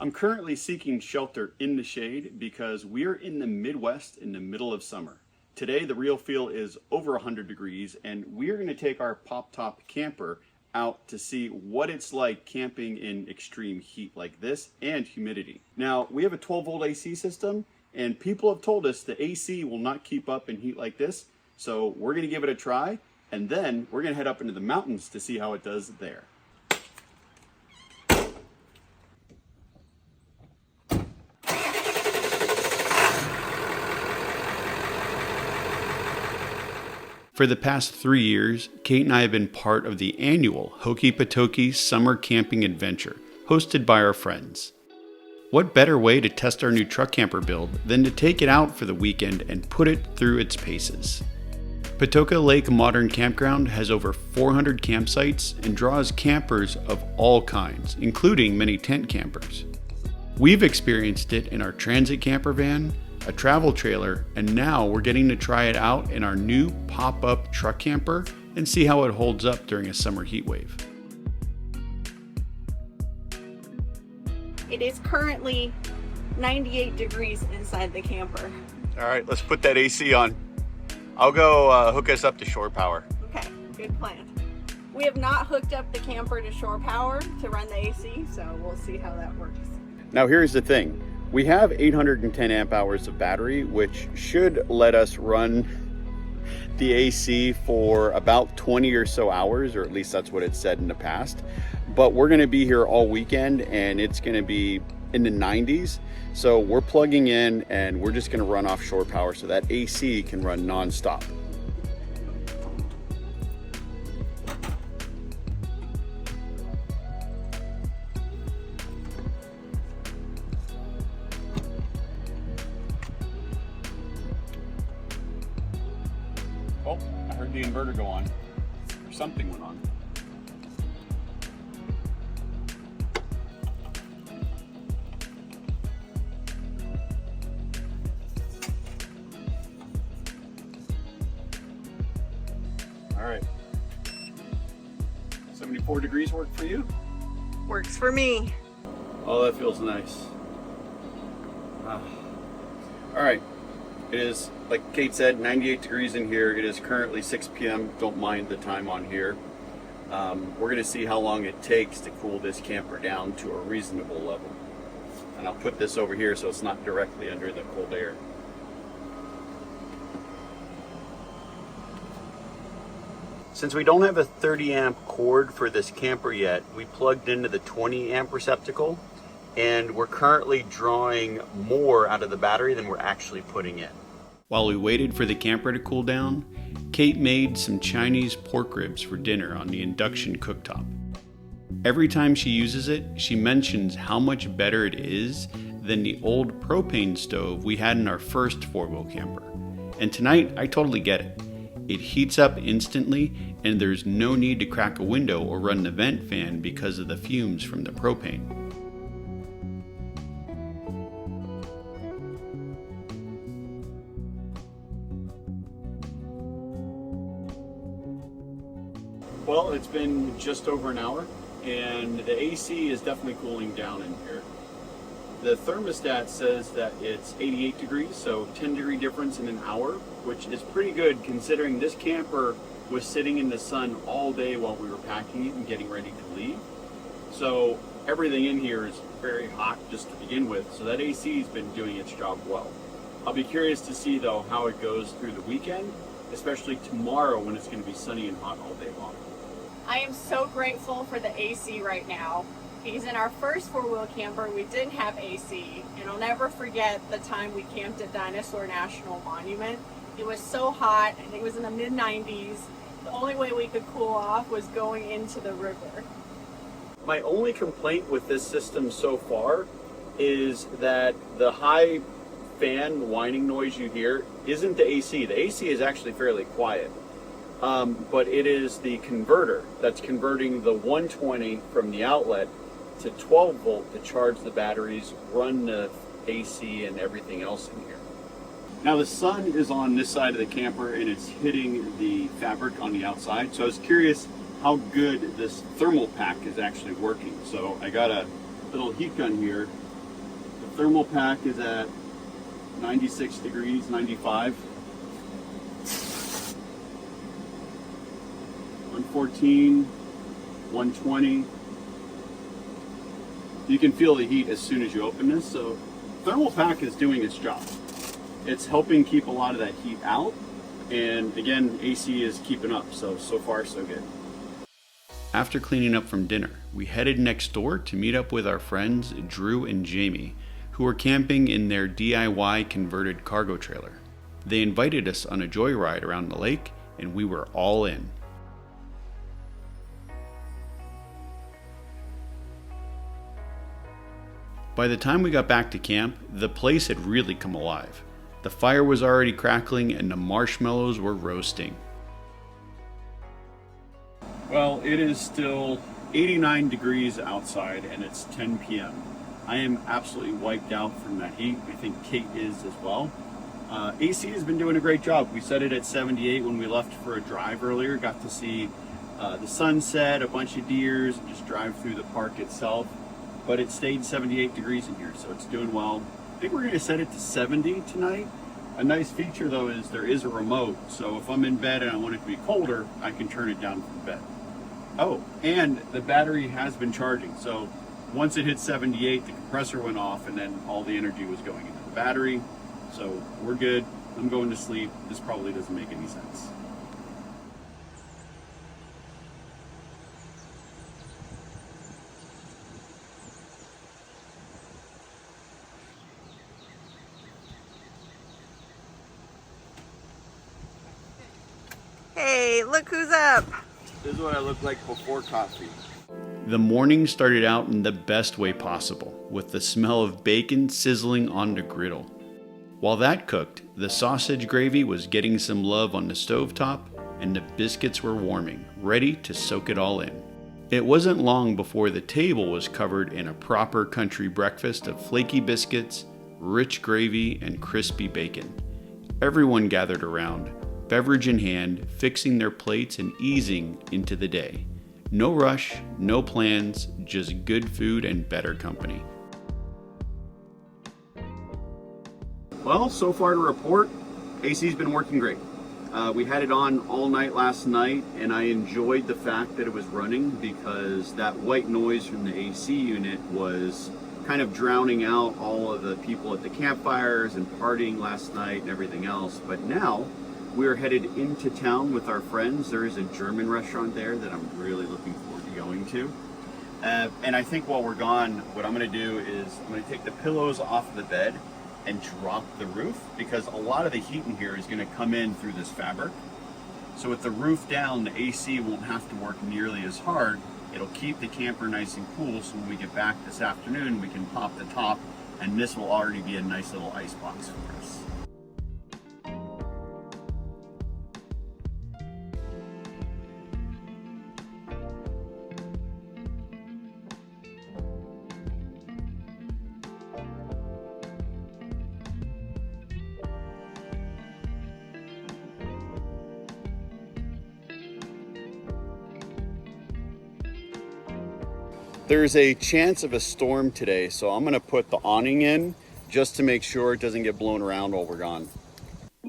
I'm currently seeking shelter in the shade because we're in the Midwest in the middle of summer. Today the real feel is over 100 degrees and we're going to take our pop top camper out to see what it's like camping in extreme heat like this and humidity. Now we have a 12-volt AC system and people have told us the AC will not keep up in heat like this, so we're going to give it a try and then we're going to head up into the mountains to see how it does there. For the past 3 years, Kate and I have been part of the annual Hokey Pokey Summer Camping Adventure, hosted by our friends. What better way to test our new truck camper build than to take it out for the weekend and put it through its paces? Patoka Lake Modern Campground has over 400 campsites and draws campers of all kinds, including many tent campers. We've experienced it in our transit camper van, a travel trailer, and now we're getting to try it out in our new pop-up truck camper and see how it holds up during a summer heat wave. It is currently 98 degrees inside the camper. All right, let's put that AC on. I'll go hook us up to shore power. Okay, good plan. We have not hooked up the camper to shore power to run the AC, so we'll see how that works. Now here's the thing. We have 810 amp hours of battery, which should let us run the AC for about 20 or so hours, or at least that's what it said in the past. But we're gonna be here all weekend and it's gonna be in the 90s. So we're plugging in and we're just gonna run off shore power so that AC can run nonstop. Oh, I heard the inverter go on, or something went on. All right, 74 degrees work for you? Works for me. Oh, that feels nice. All right. It is, like Kate said, 98 degrees in here. It is currently 6 p.m. Don't mind the time on here. We're going to see how long it takes to cool this camper down to a reasonable level. And I'll put this over here so it's not directly under the cold air. Since we don't have a 30 amp cord for this camper yet, we plugged into the 20 amp receptacle. And we're currently drawing more out of the battery than we're actually putting in. While we waited for the camper to cool down, Kate made some Chinese pork ribs for dinner on the induction cooktop. Every time she uses it, she mentions how much better it is than the old propane stove we had in our first four-wheel camper. And tonight, I totally get it. It heats up instantly, and there's no need to crack a window or run the vent fan because of the fumes from the propane. Well, it's been just over an hour and the AC is definitely cooling down in here. The thermostat says that it's 88 degrees, so 10-degree difference in an hour, which is pretty good considering this camper was sitting in the sun all day while we were packing it and getting ready to leave. So everything in here is very hot just to begin with, so that AC has been doing its job well. I'll be curious to see though how it goes through the weekend, especially tomorrow when it's going to be sunny and hot all day long. I am so grateful for the AC right now, because in our first four-wheel camper we didn't have AC, and I'll never forget the time we camped at Dinosaur National Monument. It was so hot, I think it was in the mid-90s. The only way we could cool off was going into the river. My only complaint with this system so far is that the high fan whining noise you hear isn't the AC. The AC is actually fairly quiet. But it is the converter that's converting the 120 from the outlet to 12 volt to charge the batteries, run the AC and everything else in here. Now the sun is on this side of the camper and it's hitting the fabric on the outside. So I was curious how good this thermal pack is actually working. So I got a little heat gun here Thermal pack is at 96 degrees, 95. 114, 120. You can feel the heat as soon as you open this, so thermal pack is doing its job. It's helping keep a lot of that heat out, and again, AC is keeping up, so far so good. After cleaning up from dinner, we headed next door to meet up with our friends Drew and Jamie, who were camping in their DIY converted cargo trailer. They invited us on a joyride around the lake, and we were all in. By the time we got back to camp, the place had really come alive. The fire was already crackling and the marshmallows were roasting. Well, it is still 89 degrees outside and it's 10 p.m. I am absolutely wiped out from that heat. I think Kate is as well. AC has been doing a great job. We set it at 78 when we left for a drive earlier. Got to see the sunset, a bunch of deers, and just drive through the park itself. But it stayed 78 degrees in here, so it's doing well. I think we're going to set it to 70 tonight. A nice feature though is there is a remote, so if I'm in bed and I want it to be colder, I can turn it down from bed. Oh, and the battery has been charging, so once it hit 78, the compressor went off and then all the energy was going into the battery. So we're good. I'm going to sleep. This probably doesn't make any sense. Hey, look who's up. This is what I look like before coffee. The morning started out in the best way possible, with the smell of bacon sizzling on the griddle. While that cooked, the sausage gravy was getting some love on the stovetop, and the biscuits were warming, ready to soak it all in. It wasn't long before the table was covered in a proper country breakfast of flaky biscuits, rich gravy, and crispy bacon. Everyone gathered around, beverage in hand, fixing their plates and easing into the day. No rush, no plans, just good food and better company. Well, so far to report, AC's been working great. We had it on all night last night, and I enjoyed the fact that it was running because that white noise from the AC unit was kind of drowning out all of the people at the campfires and partying last night and everything else. But now, we're headed into town with our friends. There is a German restaurant there that I'm really looking forward to going to. And I think while we're gone, what I'm gonna do is I'm gonna take the pillows off the bed and drop the roof because a lot of the heat in here is gonna come in through this fabric. So with the roof down, the AC won't have to work nearly as hard. It'll keep the camper nice and cool, so when we get back this afternoon, we can pop the top, and this will already be a nice little ice box for us. There's a chance of a storm today, so I'm gonna put the awning in just to make sure it doesn't get blown around while we're gone.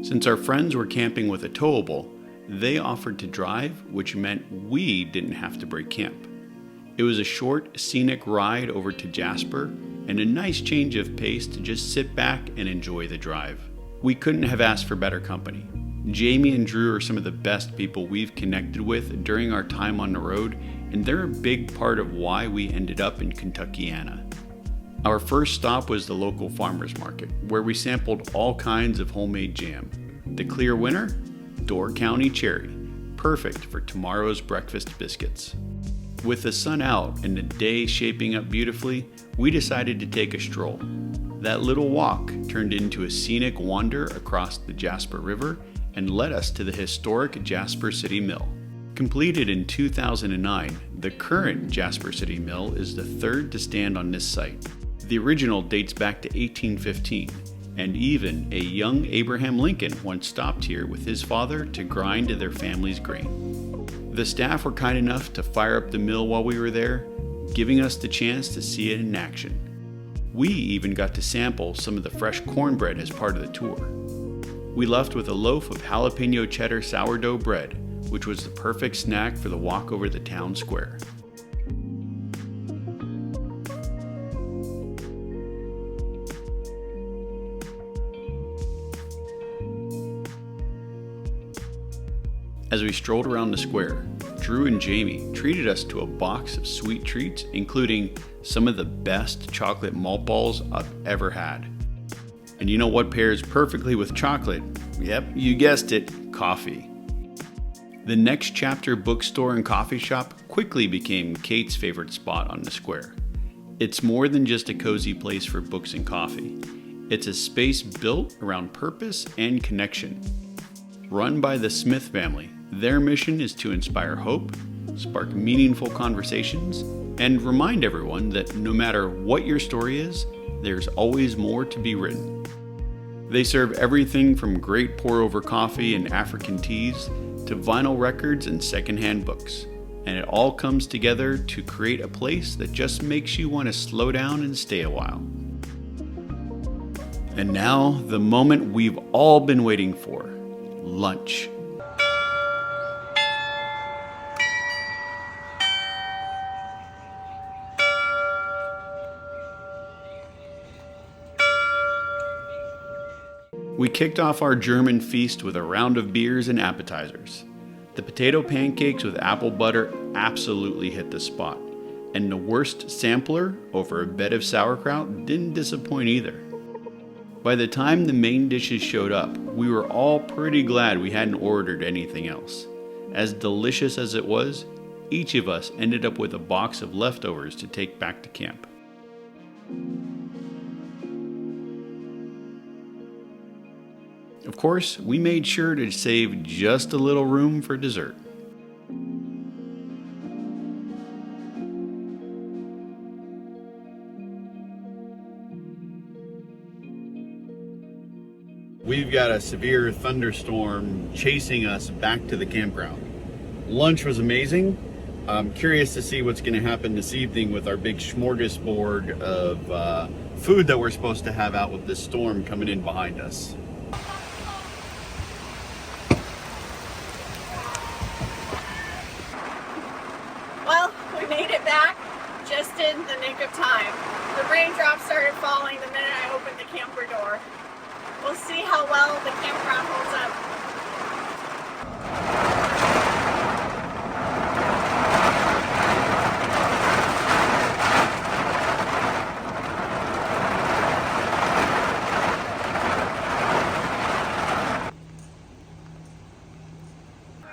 Since our friends were camping with a towable, they offered to drive, which meant we didn't have to break camp. It was a short, scenic ride over to Jasper and a nice change of pace to just sit back and enjoy the drive. We couldn't have asked for better company. Jamie and Drew are some of the best people we've connected with during our time on the road, and they're a big part of why we ended up in Kentuckiana. Our first stop was the local farmers market, where we sampled all kinds of homemade jam. The clear winner? Door County Cherry, perfect for tomorrow's breakfast biscuits. With the sun out and the day shaping up beautifully, we decided to take a stroll. That little walk turned into a scenic wander across the Jasper River and led us to the historic Jasper City Mill. Completed in 2009, the current Jasper City Mill is the third to stand on this site. The original dates back to 1815, and even a young Abraham Lincoln once stopped here with his father to grind their family's grain. The staff were kind enough to fire up the mill while we were there, giving us the chance to see it in action. We even got to sample some of the fresh cornbread as part of the tour. We left with a loaf of jalapeno cheddar sourdough bread, which was the perfect snack for the walk over the town square. As we strolled around the square, Drew and Jamie treated us to a box of sweet treats, including some of the best chocolate malt balls I've ever had. And you know what pairs perfectly with chocolate? Yep, you guessed it, coffee. The Next Chapter bookstore and coffee shop quickly became Kate's favorite spot on the square. It's more than just a cozy place for books and coffee. It's a space built around purpose and connection. Run by the Smith family, their mission is to inspire hope, spark meaningful conversations, and remind everyone that no matter what your story is, there's always more to be written. They serve everything from great pour-over coffee and African teas to vinyl records and secondhand books. And it all comes together to create a place that just makes you want to slow down and stay a while. And now, the moment we've all been waiting for, lunch. We kicked off our German feast with a round of beers and appetizers. The potato pancakes with apple butter absolutely hit the spot, and the worst sampler over a bed of sauerkraut didn't disappoint either. By the time the main dishes showed up, we were all pretty glad we hadn't ordered anything else. As delicious as it was, each of us ended up with a box of leftovers to take back to camp. Of course, we made sure to save just a little room for dessert. We've got a severe thunderstorm chasing us back to the campground. Lunch was amazing. I'm curious to see what's going to happen this evening with our big smorgasbord of food that we're supposed to have out with this storm coming in behind us. Well, we made it back just in the nick of time. The raindrops started falling the minute I opened the camper door. We'll see how well the campground holds up.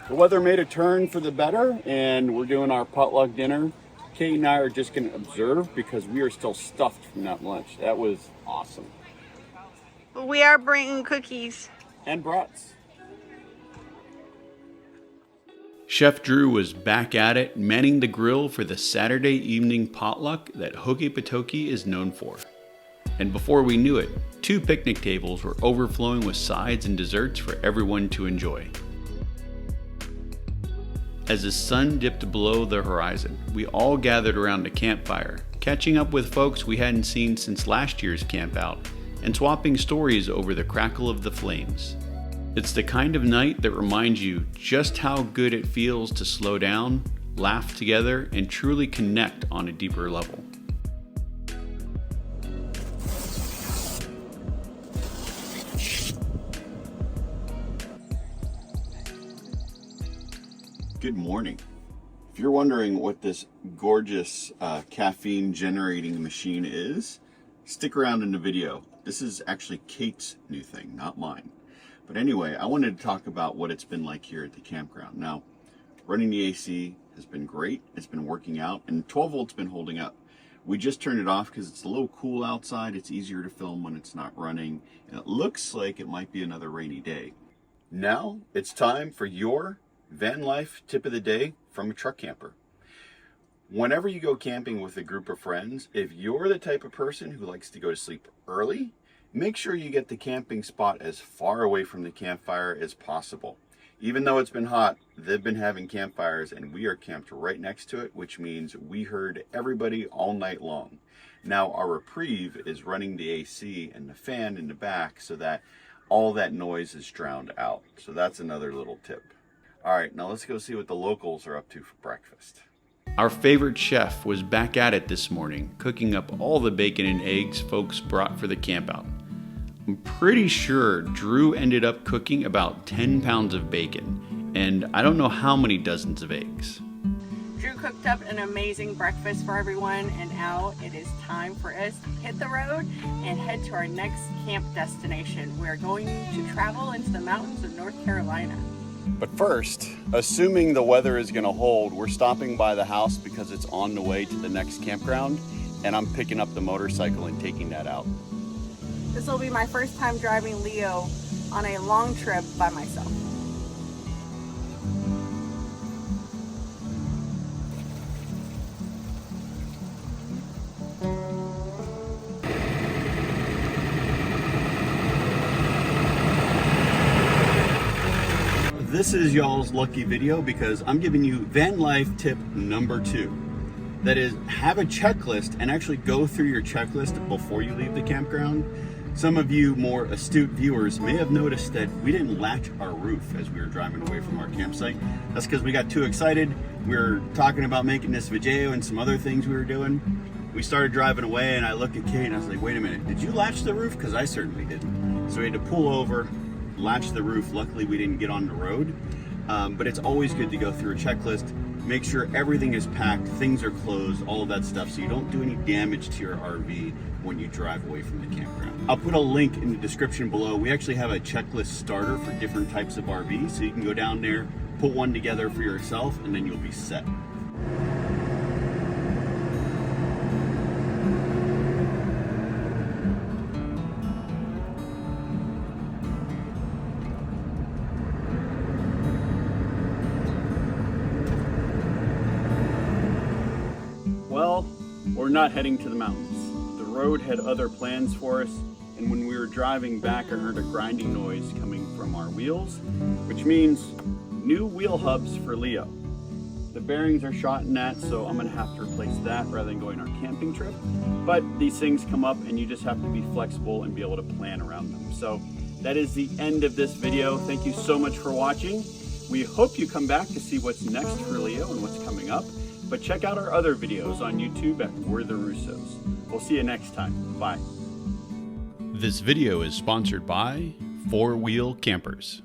The weather made a turn for the better, and we're doing our potluck dinner. Kate and I are just going to observe because we are still stuffed from that lunch. That was awesome. We are bringing cookies. And brats. Chef Drew was back at it, manning the grill for the Saturday evening potluck that Hokey is known for. And before we knew it, 2 picnic tables were overflowing with sides and desserts for everyone to enjoy. As the sun dipped below the horizon, we all gathered around a campfire, catching up with folks we hadn't seen since last year's campout, and swapping stories over the crackle of the flames. It's the kind of night that reminds you just how good it feels to slow down, laugh together, and truly connect on a deeper level. Good morning. If you're wondering what this gorgeous caffeine generating machine is, stick around in the video. This is actually Kate's new thing, not mine. But anyway, I wanted to talk about what it's been like here at the campground. Now, running the AC has been great. It's been working out, and 12 volt's been holding up. We just turned it off because it's a little cool outside. It's easier to film when it's not running, and it looks like it might be another rainy day. Now, it's time for your van life tip of the day from a truck camper. Whenever you go camping with a group of friends, if you're the type of person who likes to go to sleep early, make sure you get the camping spot as far away from the campfire as possible. Even though it's been hot, they've been having campfires and we are camped right next to it, which means we heard everybody all night long. Now our reprieve is running the AC and the fan in the back so that all that noise is drowned out. So that's another little tip. All right, now let's go see what the locals are up to for breakfast. Our favorite chef was back at it this morning, cooking up all the bacon and eggs folks brought for the campout. I'm pretty sure Drew ended up cooking about 10 pounds of bacon, and I don't know how many dozens of eggs. Drew cooked up an amazing breakfast for everyone, and now it is time for us to hit the road and head to our next camp destination. We're going to travel into the mountains of North Carolina. But first, assuming the weather is gonna hold, we're stopping by the house because it's on the way to the next campground, and I'm picking up the motorcycle and taking that out. This will be my first time driving Leo on a long trip by myself. This is y'all's lucky video because I'm giving you van life tip number 2. That is, have a checklist and actually go through your checklist before you leave the campground. Some of you more astute viewers may have noticed that we didn't latch our roof as we were driving away from our campsite. That's because we got too excited. We were talking about making this video and some other things we were doing. We started driving away and I looked at Kate and I was like, wait a minute, did you latch the roof? Because I certainly didn't. So we had to pull over, latch the roof. Luckily we didn't get on the road, but it's always good to go through a checklist, make sure everything is packed, things are closed, all of that stuff, so you don't do any damage to your RV when you drive away from the campground. I'll put a link in the description below. We actually have a checklist starter for different types of RVs, so you can go down there, put one together for yourself, and then you'll be set. Well, we're not heading to the mountains. The road had other plans for us, and when we were driving back, I heard a grinding noise coming from our wheels, which means new wheel hubs for Leo. The bearings are shot in that, so I'm gonna have to replace that rather than going on our camping trip. But these things come up and you just have to be flexible and be able to plan around them. So that is the end of this video. Thank you so much for watching. We hope you come back to see what's next for Leo and what's coming up. But check out our other videos on YouTube at We're the Russos. We'll see you next time. Bye. This video is sponsored by 4 Wheel Campers.